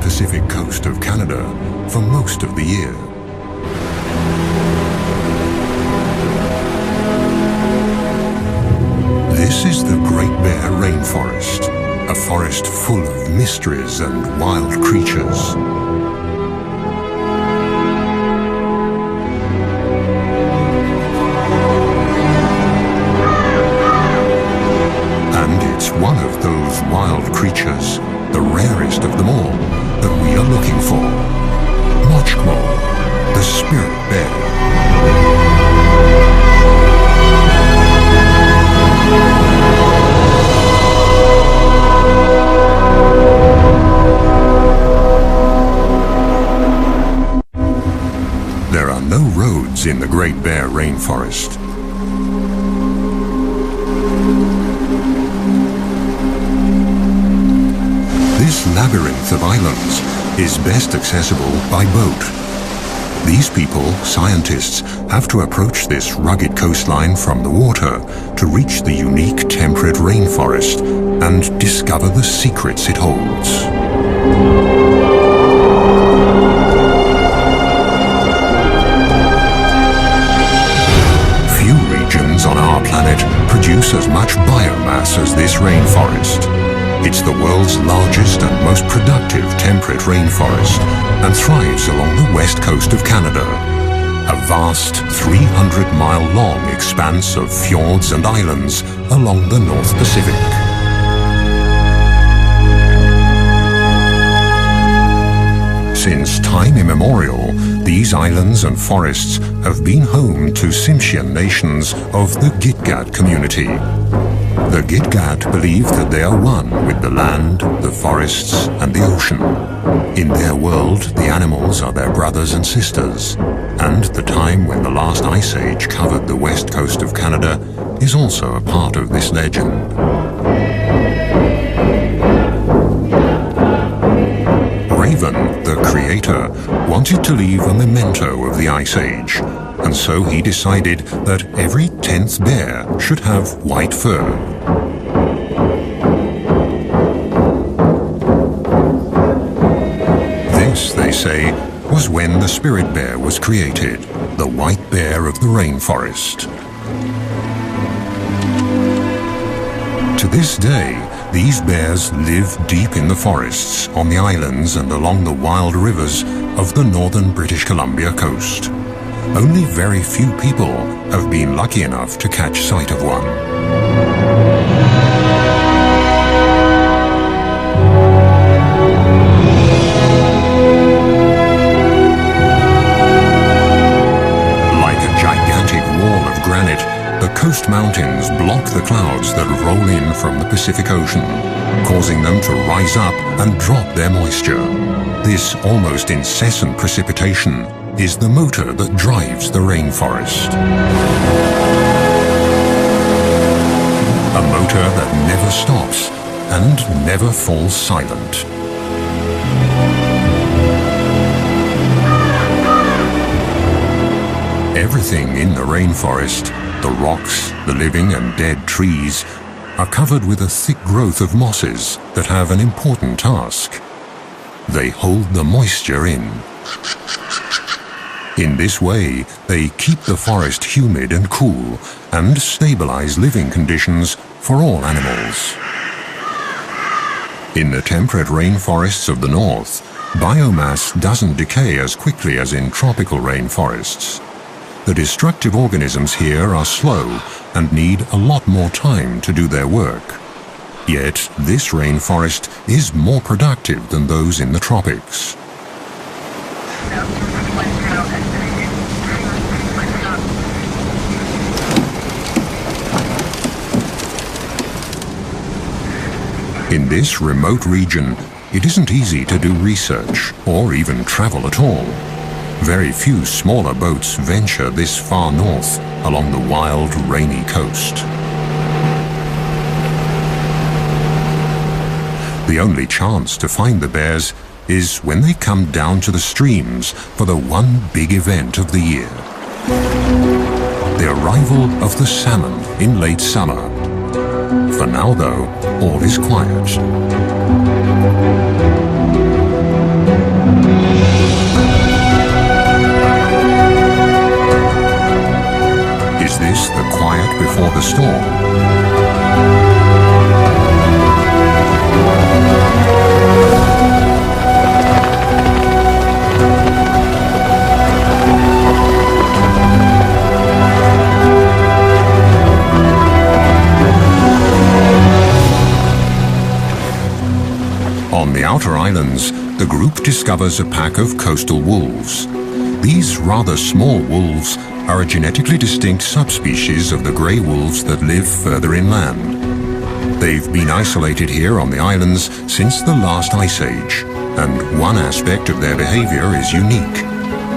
Pacific coast of Canada for most of the year. This is the Great Bear Rainforest, a forest full of mysteries and wild creatures. And it's one of those wild creatures, the rarest of them all, that we are looking for. Mochmo, the spirit bear. There are no roads in the Great Bear Rainforest. This labyrinth of islands is best accessible by boat. These people, scientists, have to approach this rugged coastline from the water to reach the unique temperate rainforest and discover the secrets it holds. Few regions on our planet produce as much biomass as this rainforest. It's the world's largest and most productive temperate rainforest and thrives along the west coast of Canada, a vast 300-mile-long expanse of fjords and islands along the North Pacific. Since time immemorial, these islands and forests have been home to Tsimshian nations of the Gitga'at community. The Gitga'at believe that they are one with the land, the forests, and the ocean. In their world, the animals are their brothers and sisters, and the time when the last ice age covered the west coast of Canada is also a part of this legend. Raven, the creator, wanted to leave a memento of the ice age, and so he decided that every 10th bear should have white fur. This, they say, was when the spirit bear was created, the white bear of the rainforest. To this day, these bears live deep in the forests, on the islands and along the wild rivers of the northern British Columbia coast. Only very few people have been lucky enough to catch sight of one. Like a gigantic wall of granite, the coast mountains block the clouds that roll in from the Pacific Ocean, causing them to rise up and drop their moisture. This almost incessant precipitation is the motor that drives the rainforest. A motor that never stops and never falls silent. Everything in the rainforest, the rocks, the living and dead trees, are covered with a thick growth of mosses that have an important task. They hold the moisture in. In this way, they keep the forest humid and cool and stabilize living conditions for all animals. In the temperate rainforests of the north, biomass doesn't decay as quickly as in tropical rainforests. The destructive organisms here are slow and need a lot more time to do their work. Yet, this rainforest is more productive than those in the tropics. In this remote region, it isn't easy to do research or even travel at all. Very few smaller boats venture this far north along the wild, rainy coast. The only chance to find the bears is when they come down to the streams for the one big event of the year. The arrival of the salmon in late summer. For now, though, all is quiet. discovers a pack of coastal wolves. These rather small wolves are a genetically distinct subspecies of the grey wolves that live further inland. They've been isolated here on the islands since the last ice age, and one aspect of their behavior is unique.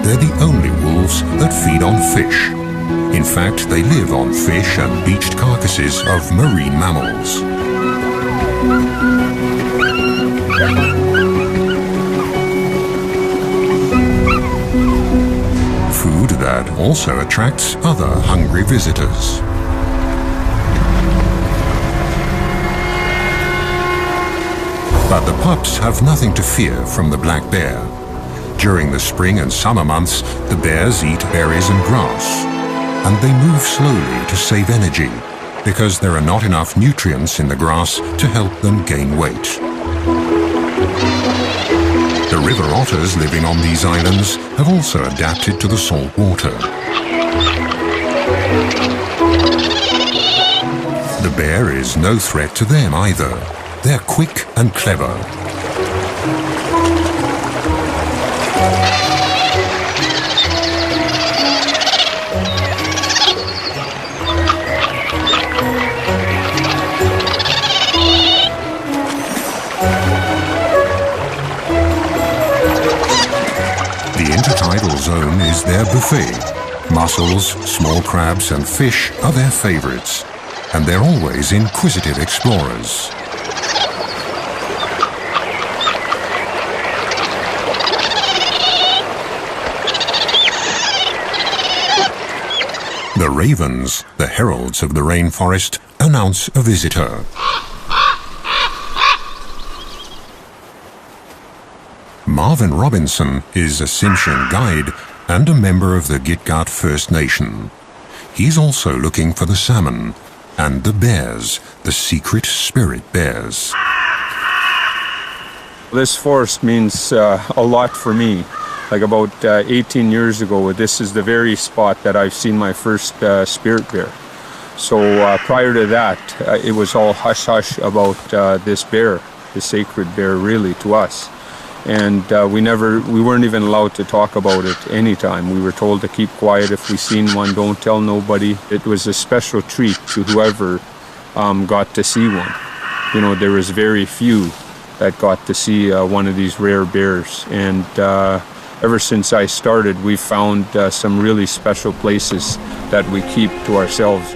They're the only wolves that feed on fish. In fact, they live on fish and beached carcasses of marine mammals. Food that also attracts other hungry visitors. But the pups have nothing to fear from the black bear. During the spring and summer months, the bears eat berries and grass, and they move slowly to save energy, because there are not enough nutrients in the grass to help them gain weight. The river otters living on these islands have also adapted to the salt water. The bear is no threat to them either. They're quick and clever. The intertidal zone is their buffet. Mussels, small crabs and fish are their favorites, and they're always inquisitive explorers. The ravens, the heralds of the rainforest, announce a visitor. Marvin Robinson is a Tsimshian guide and a member of the Gitga'at First Nation. He's also looking for the salmon and the bears, the secret spirit bears. This forest means a lot for me. Like about 18 years ago, this is the very spot that I've seen my first spirit bear. So prior to that, it was all hush-hush about this bear, the sacred bear really to us. And we weren't even allowed to talk about it anytime. We were told to keep quiet if we seen one, don't tell nobody. It was a special treat to whoever got to see one. You know, there was very few that got to see one of these rare bears. And ever since I started, we've found some really special places that we keep to ourselves.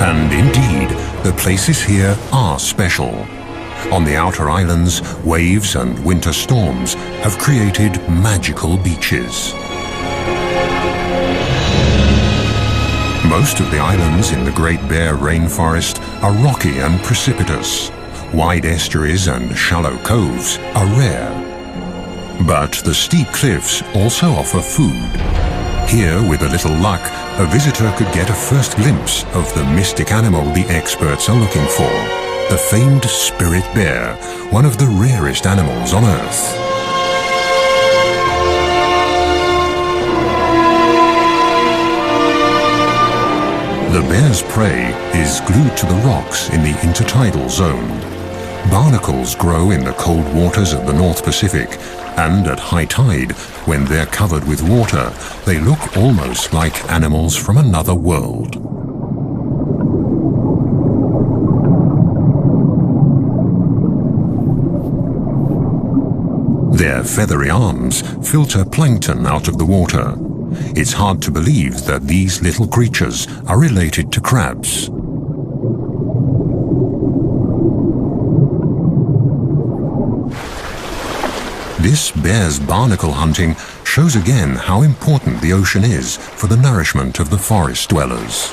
And indeed, the places here are special. On the outer islands, waves and winter storms have created magical beaches. Most of the islands in the Great Bear Rainforest are rocky and precipitous. Wide estuaries and shallow coves are rare. But the steep cliffs also offer food. Here, with a little luck, a visitor could get a first glimpse of the mystic animal the experts are looking for, the famed spirit bear, one of the rarest animals on Earth. The bear's prey is glued to the rocks in the intertidal zone. Barnacles grow in the cold waters of the North Pacific, and at high tide, when they're covered with water, they look almost like animals from another world. Their feathery arms filter plankton out of the water. It's hard to believe that these little creatures are related to crabs. This bear's barnacle hunting shows again how important the ocean is for the nourishment of the forest dwellers.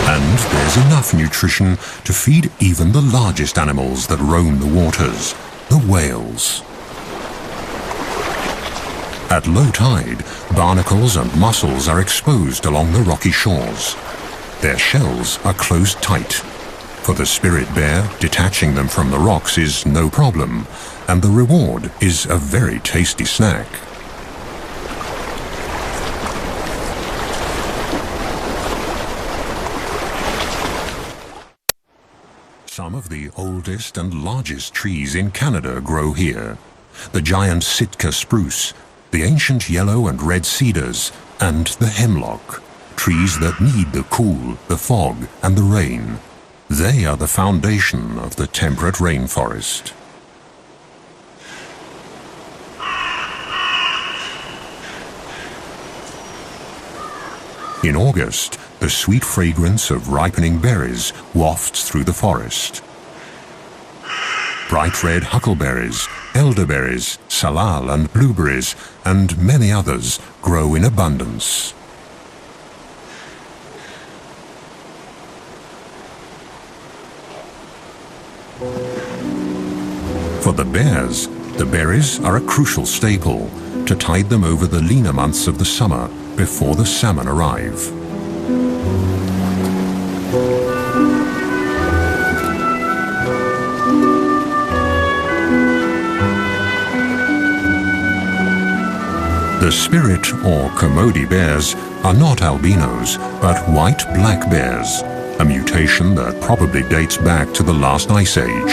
And there's enough nutrition to feed even the largest animals that roam the waters, the whales. At low tide, barnacles and mussels are exposed along the rocky shores. Their shells are closed tight. For the spirit bear, detaching them from the rocks is no problem, and the reward is a very tasty snack. Some of the oldest and largest trees in Canada grow here. The giant Sitka spruce, the ancient yellow and red cedars, and the hemlock. Trees that need the cool, the fog, and the rain. They are the foundation of the temperate rainforest. In August, the sweet fragrance of ripening berries wafts through the forest. Bright red huckleberries, elderberries, salal and blueberries, and many others grow in abundance. For the bears, the berries are a crucial staple to tide them over the leaner months of the summer before the salmon arrive. The spirit or Kermode bears are not albinos, but white black bears, a mutation that probably dates back to the last ice age.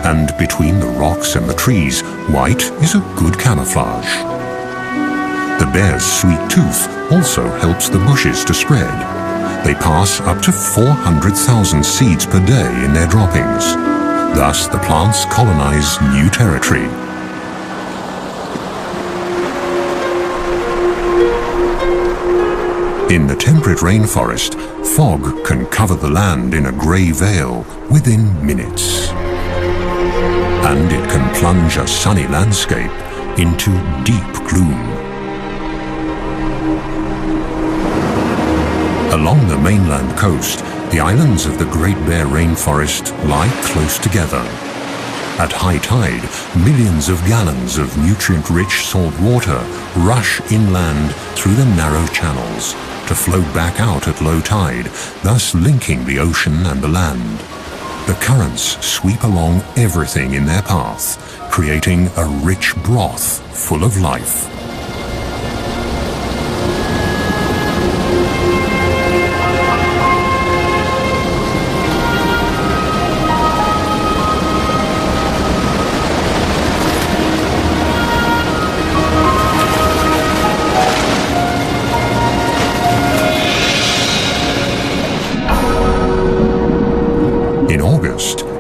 And between the rocks and the trees, white is a good camouflage. The bear's sweet tooth also helps the bushes to spread. They pass up to 400,000 seeds per day in their droppings. Thus, the plants colonize new territory. In the temperate rainforest, fog can cover the land in a grey veil within minutes. And it can plunge a sunny landscape into deep gloom. Along the mainland coast, the islands of the Great Bear Rainforest lie close together. At high tide, millions of gallons of nutrient-rich salt water rush inland through the narrow channels to flow back out at low tide, thus linking the ocean and the land. The currents sweep along everything in their path, creating a rich broth full of life.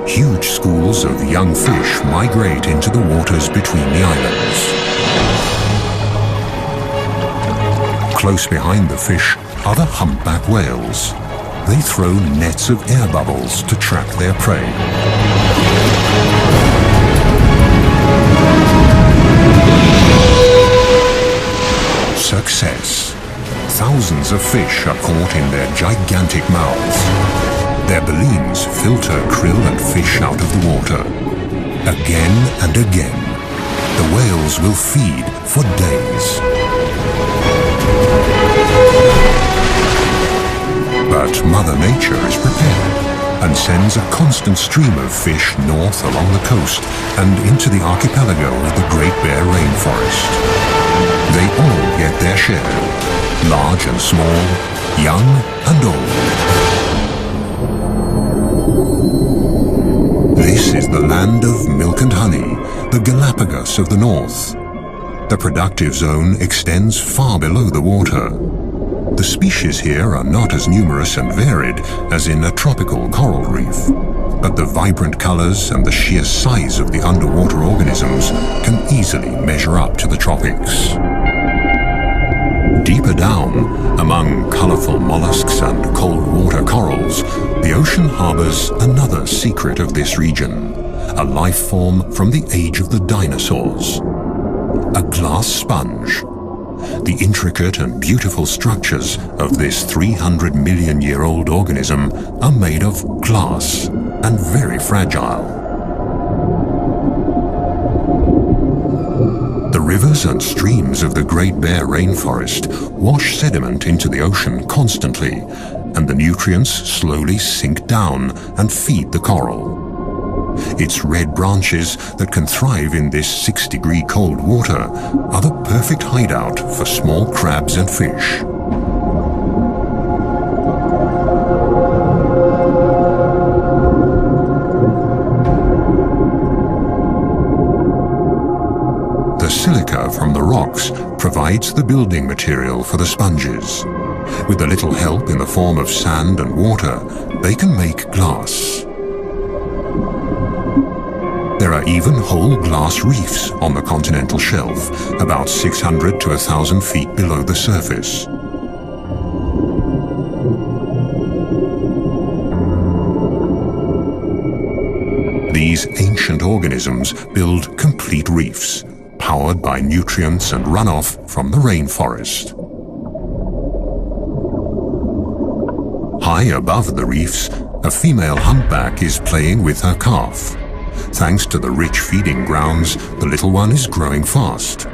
Huge schools of young fish migrate into the waters between the islands. Close behind the fish are the humpback whales. They throw nets of air bubbles to trap their prey. Success. Thousands of fish are caught in their gigantic mouths. Their balloons filter krill and fish out of the water. Again and again, the whales will feed for days. But Mother Nature is prepared and sends a constant stream of fish north along the coast and into the archipelago of the Great Bear Rainforest. They all get their share, large and small, young and old. This is the land of milk and honey, the Galapagos of the north. The productive zone extends far below the water. The species here are not as numerous and varied as in a tropical coral reef, but the vibrant colors and the sheer size of the underwater organisms can easily measure up to the tropics. Deeper down, among colorful mollusks and cold water corals, the ocean harbors another secret of this region, a life form from the age of the dinosaurs. A glass sponge. The intricate and beautiful structures of this 300-million-year-old organism are made of glass and very fragile. The rivers and streams of the Great Bear Rainforest wash sediment into the ocean constantly, and the nutrients slowly sink down and feed the coral. Its red branches that can thrive in this 6-degree cold water are the perfect hideout for small crabs and fish. rocks provides the building material for the sponges. With a little help in the form of sand and water, they can make glass. There are even whole glass reefs on the continental shelf, about 600 to 1,000 feet below the surface. These ancient organisms build complete reefs, powered by nutrients and runoff from the rainforest. High above the reefs, a female humpback is playing with her calf. Thanks to the rich feeding grounds, the little one is growing fast.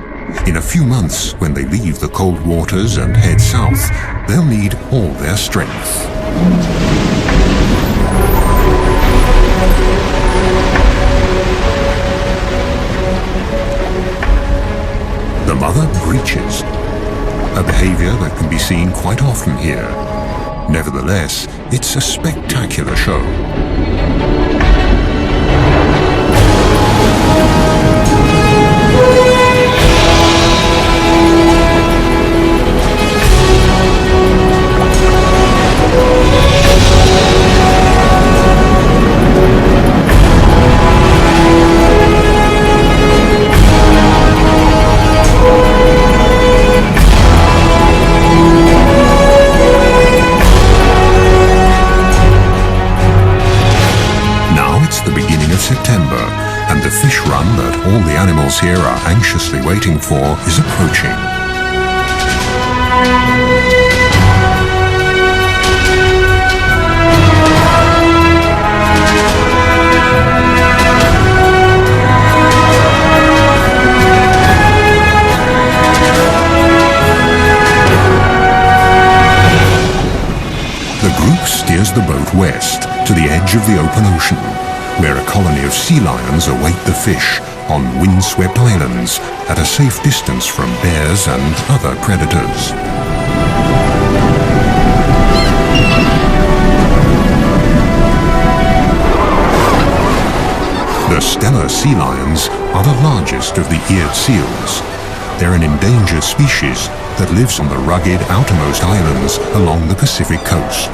In a few months, when they leave the cold waters and head south, they'll need all their strength. The mother breaches, a behavior that can be seen quite often here. Nevertheless, it's a spectacular show. September, and the fish run that all the animals here are anxiously waiting for is approaching. The group steers the boat west to the edge of the open ocean, where a colony of sea lions await the fish on windswept islands at a safe distance from bears and other predators. The Steller sea lions are the largest of the eared seals. They're an endangered species that lives on the rugged outermost islands along the Pacific coast.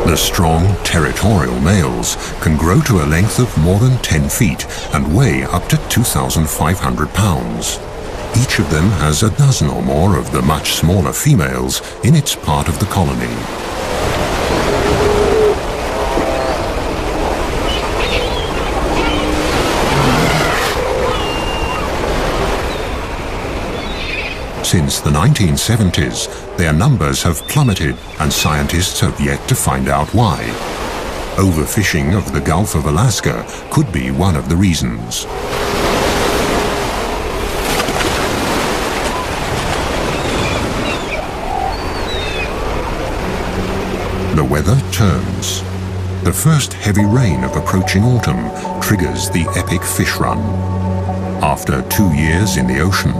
The strong, territorial males can grow to a length of more than 10 feet and weigh up to 2,500 pounds. Each of them has a dozen or more of the much smaller females in its part of the colony. Since the 1970s, their numbers have plummeted, and scientists have yet to find out why. Overfishing of the Gulf of Alaska could be one of the reasons. The weather turns. The first heavy rain of approaching autumn triggers the epic fish run. After 2 years in the ocean,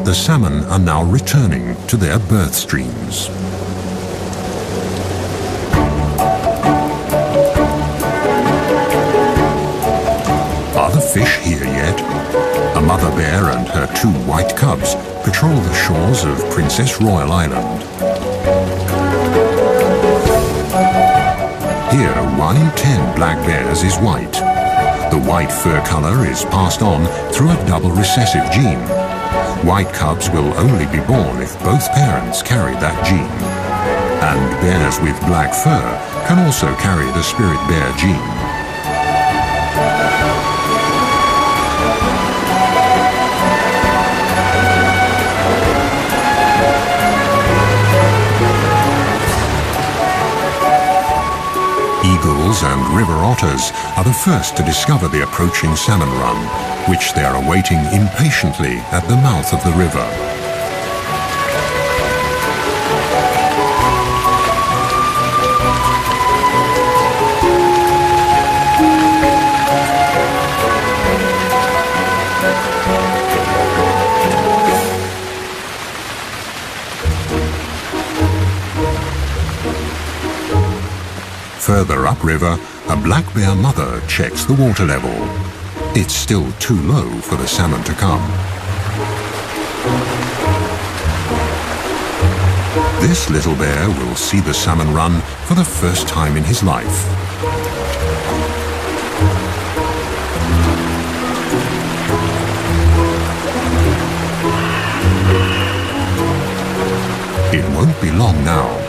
the salmon are now returning to their birth streams. Are the fish here yet? A mother bear and her 2 white cubs patrol the shores of Princess Royal Island. Here, 1 in 10 black bears is white. The white fur color is passed on through a double recessive gene. White cubs will only be born if both parents carry that gene. And bears with black fur can also carry the spirit bear gene. Eagles and river otters are the first to discover the approaching salmon run, which they are awaiting impatiently at the mouth of the river. further upriver, a black bear mother checks the water level. It's still too low for the salmon to come. This little bear will see the salmon run for the first time in his life. It won't be long now.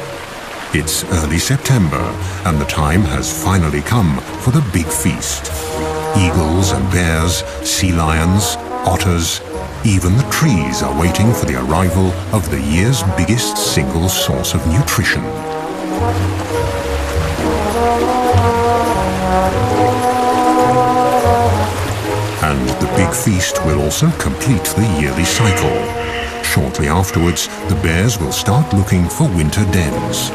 It's early September, and the time has finally come for the big feast. Eagles and bears, sea lions, otters, even the trees are waiting for the arrival of the year's biggest single source of nutrition. And the big feast will also complete the yearly cycle. Shortly afterwards, the bears will start looking for winter dens.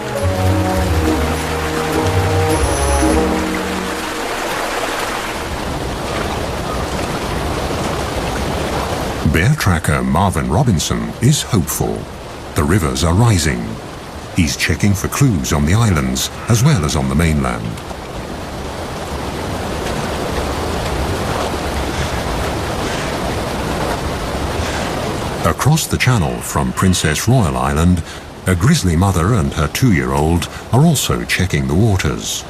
Bear tracker Marvin Robinson is hopeful. The rivers are rising. He's checking for clues on the islands as well as on the mainland. Across the channel from Princess Royal Island, a grizzly mother and her 2-year-old are also checking the waters.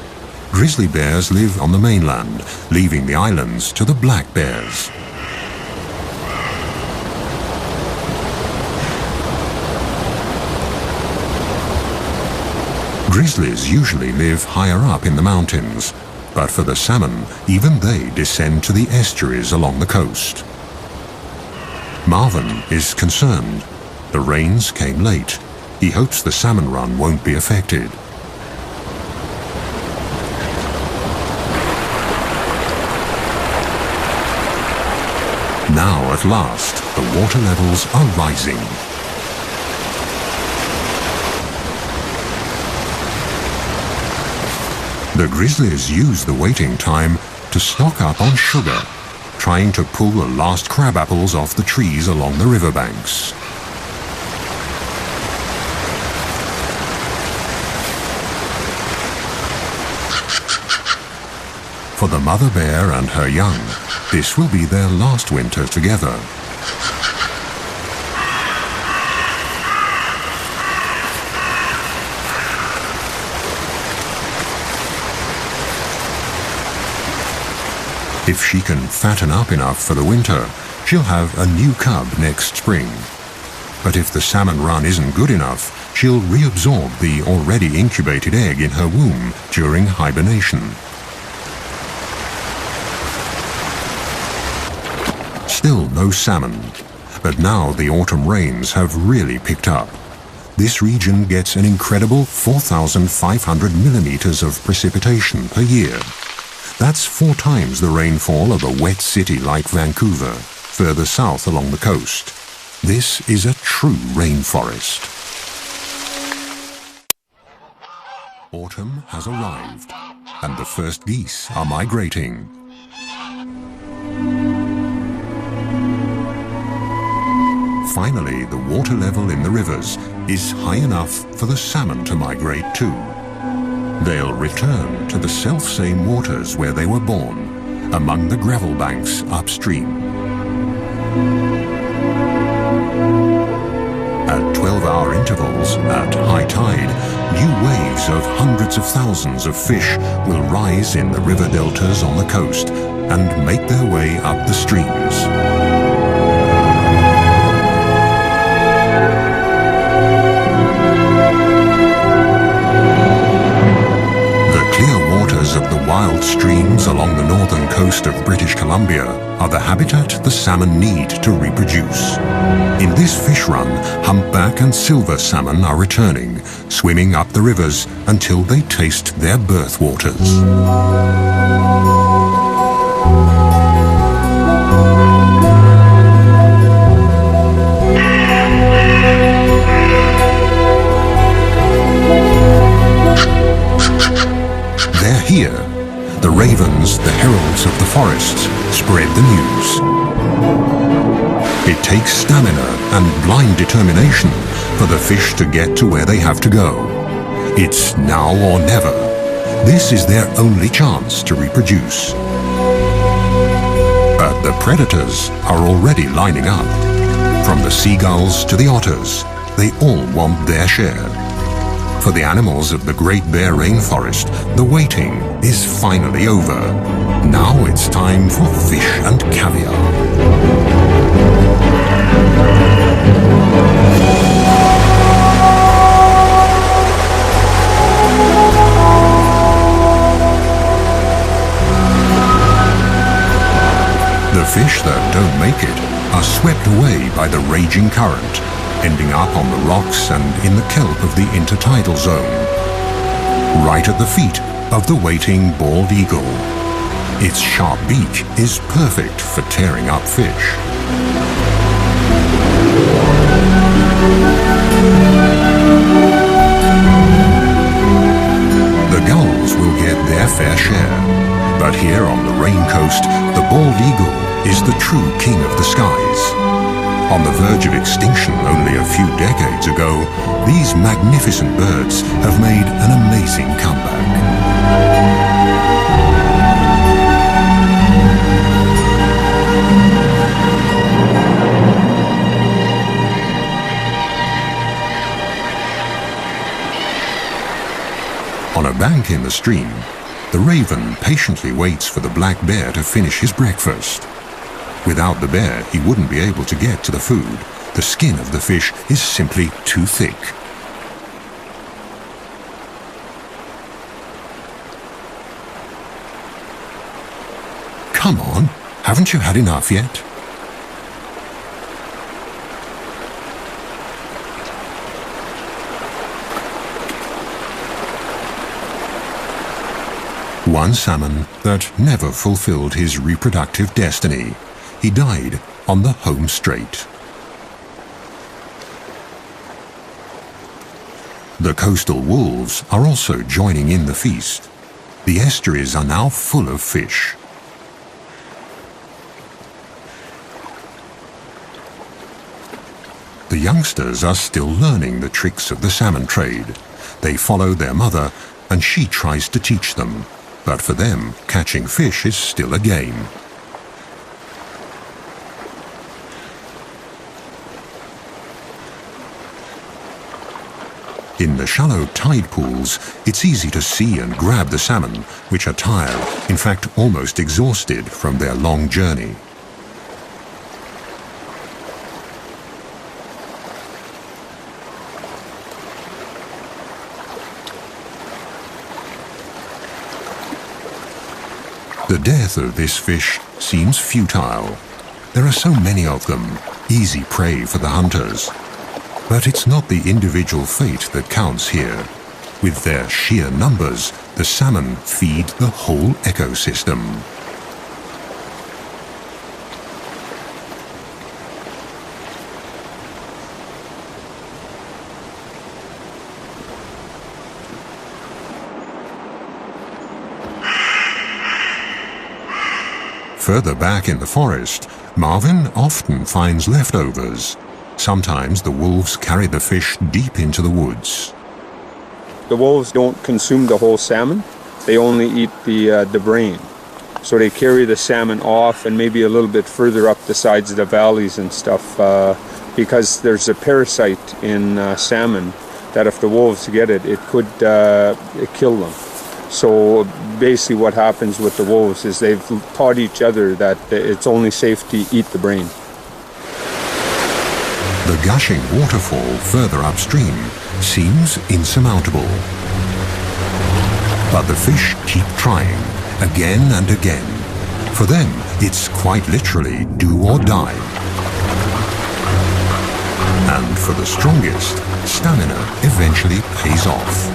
Grizzly bears live on the mainland, leaving the islands to the black bears. Grizzlies usually live higher up in the mountains, but for the salmon, even they descend to the estuaries along the coast. Marvin is concerned. The rains came late. He hopes the salmon run won't be affected. Now, at last, the water levels are rising. The grizzlies use the waiting time to stock up on sugar, trying to pull the last crab apples off the trees along the riverbanks. For the mother bear and her young, this will be their last winter together. If she can fatten up enough for the winter, she'll have a new cub next spring. But if the salmon run isn't good enough, she'll reabsorb the already incubated egg in her womb during hibernation. Still no salmon, but now the autumn rains have really picked up. This region gets an incredible 4,500 millimeters of precipitation per year. That's 4 times the rainfall of a wet city like Vancouver, further south along the coast. This is a true rainforest. Autumn has arrived, and the first geese are migrating. Finally, the water level in the rivers is high enough for the salmon to migrate too. They'll return to the self-same waters where they were born, among the gravel banks upstream. At 12-hour intervals, at high tide, new waves of hundreds of thousands of fish will rise in the river deltas on the coast and make their way up the streams. Of the wild streams along the northern coast of British Columbia are the habitat the salmon need to reproduce. In this fish run, humpback and silver salmon are returning, swimming up the rivers until they taste their birth waters. Here, the ravens, the heralds of the forests, spread the news. It takes stamina and blind determination for the fish to get to where they have to go. It's now or never. This is their only chance to reproduce. But the predators are already lining up. From the seagulls to the otters, they all want their share. For the animals of the Great Bear Rainforest, the waiting is finally over. Now it's time for fish and caviar. The fish that don't make it are swept away by the raging current, ending up on the rocks and in the kelp of the intertidal zone, right at the feet of the waiting bald eagle. Its sharp beak is perfect for tearing up fish. The gulls will get their fair share, but here on the Rain Coast, the bald eagle is the true king of the skies. On the verge of extinction only a few decades ago, these magnificent birds have made an amazing comeback. On a bank in the stream, the raven patiently waits for the black bear to finish his breakfast. Without the bear, he wouldn't be able to get to the food. The skin of the fish is simply too thick. Come on, haven't you had enough yet? One salmon that never fulfilled his reproductive destiny. He died on the home straight. The coastal wolves are also joining in the feast. The estuaries are now full of fish. The youngsters are still learning the tricks of the salmon trade. They follow their mother, and she tries to teach them. But for them, catching fish is still a game. In the shallow tide pools, it's easy to see and grab the salmon, which are tired, in fact almost exhausted from their long journey. The death of this fish seems futile. There are so many of them, easy prey for the hunters. But it's not the individual fate that counts here. With their sheer numbers, the salmon feed the whole ecosystem. Further back in the forest, Marvin often finds leftovers. Sometimes the wolves carry the fish deep into the woods. The wolves don't consume the whole salmon. They only eat the brain. So they carry the salmon off and maybe a little bit further up the sides of the valleys and stuff because there's a parasite in salmon that if the wolves get it, it could kill them. So basically what happens with the wolves is they've taught each other that it's only safe to eat the brain. The gushing waterfall further upstream seems insurmountable. But the fish keep trying, again and again. For them, it's quite literally do or die. And for the strongest, stamina eventually pays off.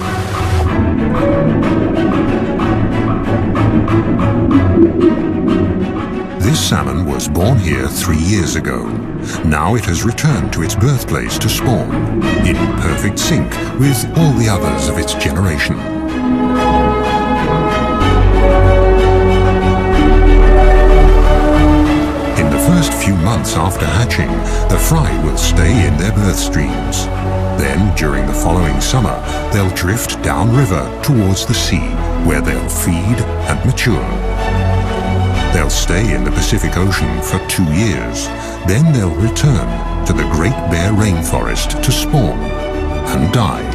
This salmon was born here 3 years ago. Now it has returned to its birthplace to spawn, in perfect sync with all the others of its generation. In the first few months after hatching, the fry will stay in their birth streams. Then, during the following summer, they'll drift downriver towards the sea, where they'll feed and mature. They'll stay in the Pacific Ocean for 2 years. Then they'll return to the Great Bear Rainforest to spawn and die.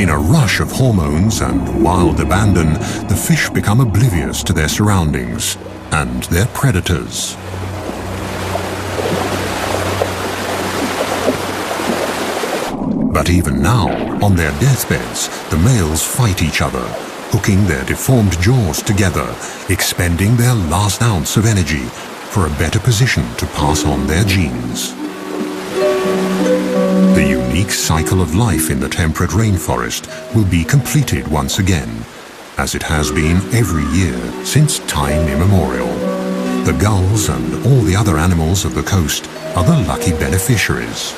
In a rush of hormones and wild abandon, the fish become oblivious to their surroundings and their predators. But even now, on their deathbeds, the males fight each other, hooking their deformed jaws together, expending their last ounce of energy for a better position to pass on their genes. The unique cycle of life in the temperate rainforest will be completed once again, as it has been every year since time immemorial. The gulls and all the other animals of the coast are the lucky beneficiaries.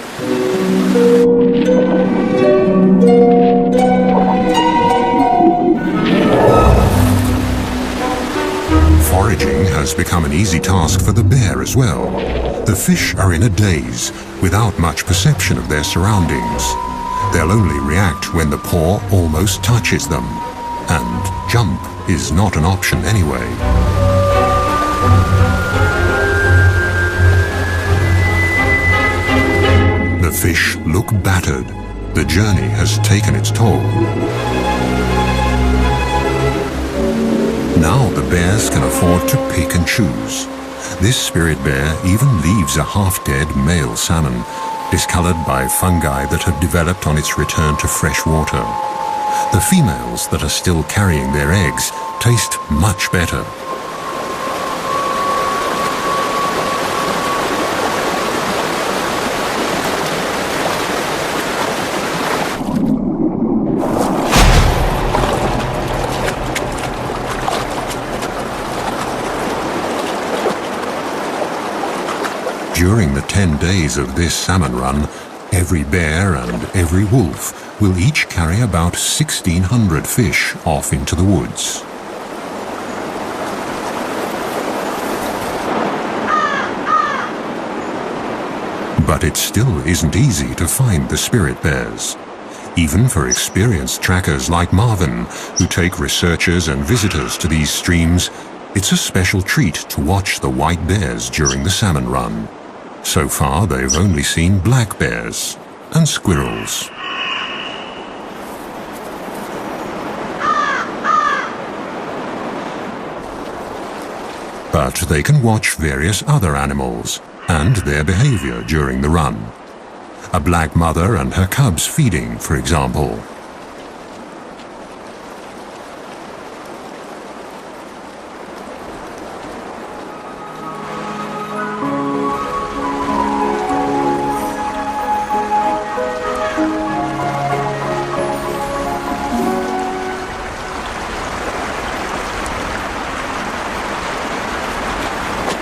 Foraging has become an easy task for the bear as well. The fish are in a daze, without much perception of their surroundings. They'll only react when the paw almost touches them, and jump is not an option anyway. The fish look battered. The journey has taken its toll. Now the bears can afford to pick and choose. This spirit bear even leaves a half-dead male salmon, discolored by fungi that have developed on its return to fresh water. The females that are still carrying their eggs taste much better. During the 10 days of this salmon run, every bear and every wolf will each carry about 1,600 fish off into the woods. But it still isn't easy to find the spirit bears. Even for experienced trackers like Marvin, who take researchers and visitors to these streams, it's a special treat to watch the white bears during the salmon run. So far, they've only seen black bears and squirrels. But they can watch various other animals and their behavior during the run. A black mother and her cubs feeding, for example.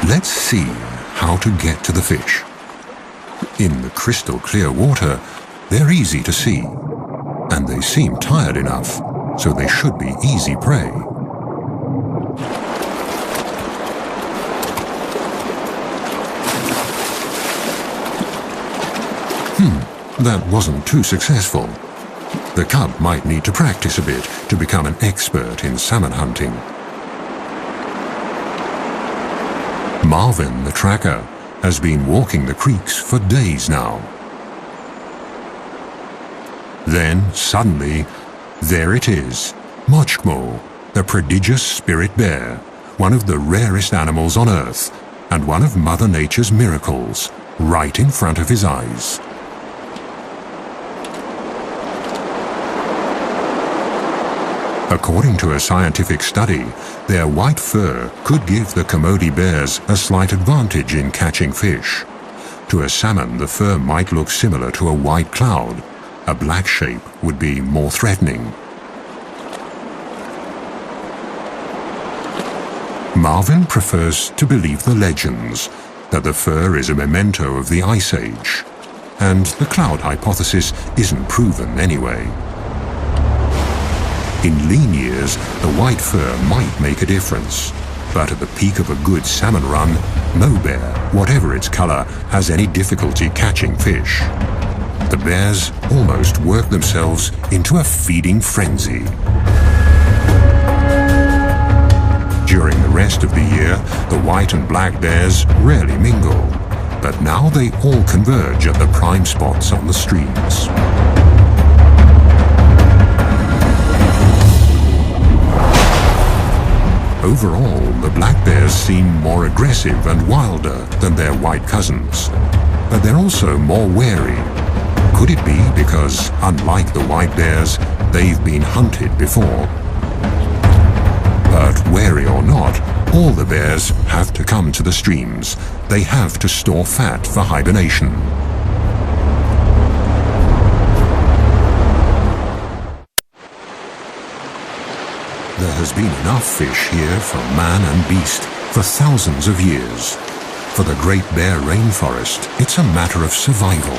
Let's see how to get to the fish. In the crystal clear water, they're easy to see, and they seem tired enough, so they should be easy prey. That wasn't too successful. The cub might need to practice a bit to become an expert in salmon hunting. Marvin, the tracker, has been walking the creeks for days now. Then, suddenly, there it is, Mochmo, the prodigious spirit bear, one of the rarest animals on Earth, and one of Mother Nature's miracles, right in front of his eyes. According to a scientific study, their white fur could give the Kermode bears a slight advantage in catching fish. To a salmon, the fur might look similar to a white cloud. A black shape would be more threatening. Marvin prefers to believe the legends, that the fur is a memento of the Ice Age, and the cloud hypothesis isn't proven anyway. In lean years, the white fur might make a difference, But at the peak of a good salmon run, no bear, whatever its color, has any difficulty catching fish. The bears almost work themselves into a feeding frenzy. During the rest of the year, the white and black bears rarely mingle, but now they all converge at the prime spots on the streams. Overall, the black bears seem more aggressive and wilder than their white cousins, but they're also more wary. Could it be because, unlike the white bears, they've been hunted before? But wary or not, all the bears have to come to the streams. They have to store fat for hibernation. There has been enough fish here for man and beast for thousands of years. For the Great Bear Rainforest, it's a matter of survival.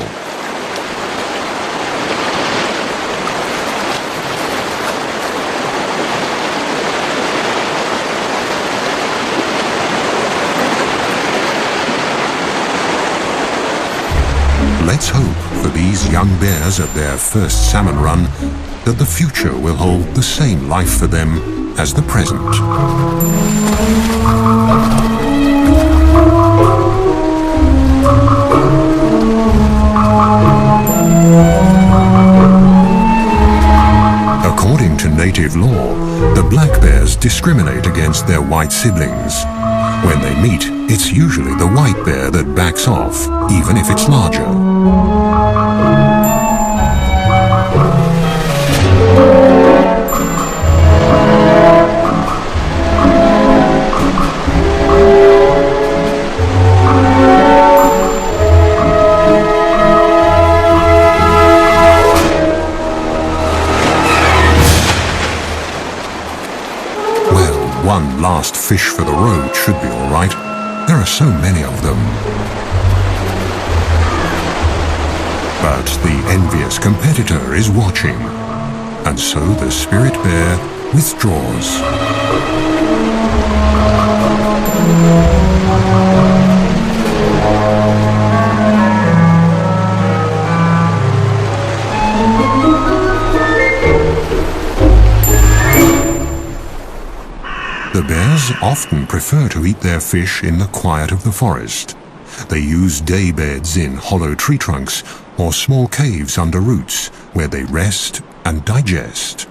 Let's hope for these young bears at their first salmon run that the future will hold the same life for them as the present. According to native law, the black bears discriminate against their white siblings. When they meet, it's usually the white bear that backs off, even if it's larger. One last fish for the road should be all right. There are so many of them. But the envious competitor is watching, and so the spirit bear withdraws. The bears often prefer to eat their fish in the quiet of the forest. They use day beds in hollow tree trunks or small caves under roots where they rest and digest.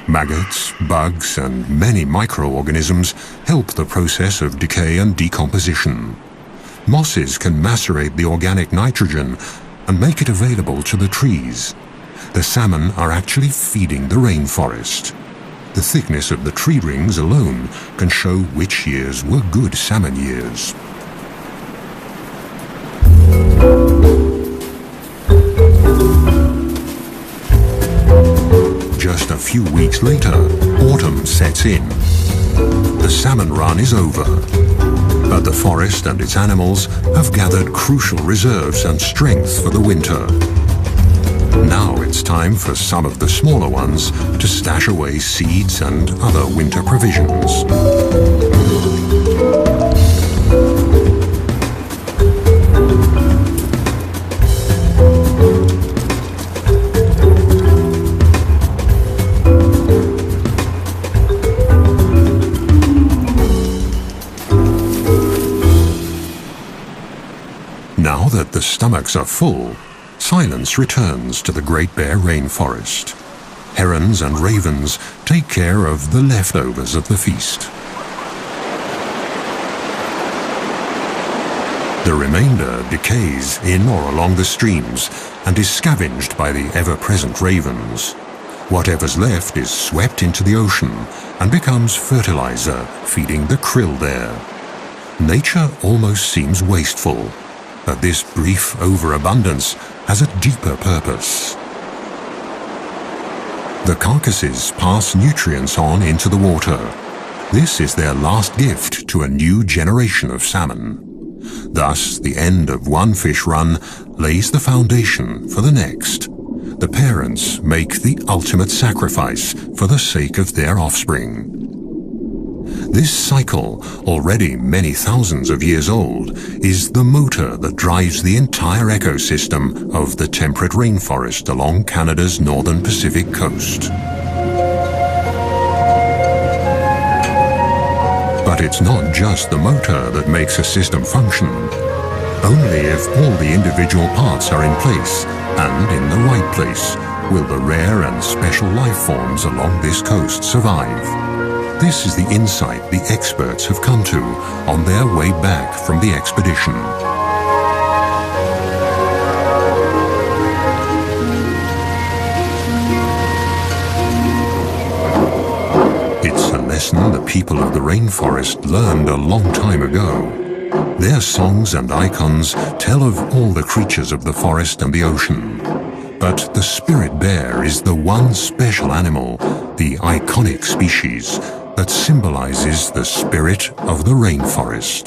Maggots, bugs, and many microorganisms help the process of decay and decomposition. Mosses can macerate the organic nitrogen and make it available to the trees. The salmon are actually feeding the rainforest. The thickness of the tree rings alone can show which years were good salmon years. Just a few weeks later, autumn sets in. The salmon run is over, but the forest and its animals have gathered crucial reserves and strength for the winter. Now it's time for some of the smaller ones to stash away seeds and other winter provisions. Now that the stomachs are full, silence returns to the Great Bear Rainforest. Herons and ravens take care of the leftovers of the feast. The remainder decays in or along the streams and is scavenged by the ever-present ravens. Whatever's left is swept into the ocean and becomes fertilizer, feeding the krill there. Nature almost seems wasteful, but this brief overabundance has a deeper purpose. The carcasses pass nutrients on into the water. This is their last gift to a new generation of salmon. Thus, the end of one fish run lays the foundation for the next. The parents make the ultimate sacrifice for the sake of their offspring. This cycle, already many thousands of years old, is the motor that drives the entire ecosystem of the temperate rainforest along Canada's northern Pacific coast. But it's not just the motor that makes a system function. Only if all the individual parts are in place and in the right place will the rare and special life forms along this coast survive. This is the insight the experts have come to on their way back from the expedition. It's a lesson the people of the rainforest learned a long time ago. Their songs and icons tell of all the creatures of the forest and the ocean. But the spirit bear is the one special animal, the iconic species, that symbolizes the spirit of the rainforest.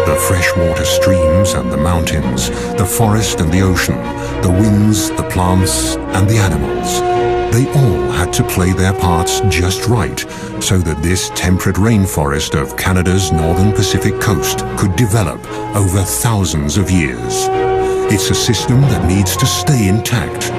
The freshwater streams and the mountains, the forest and the ocean, the winds, the plants and the animals, they all had to play their parts just right so that this temperate rainforest of Canada's northern Pacific coast could develop over thousands of years. It's a system that needs to stay intact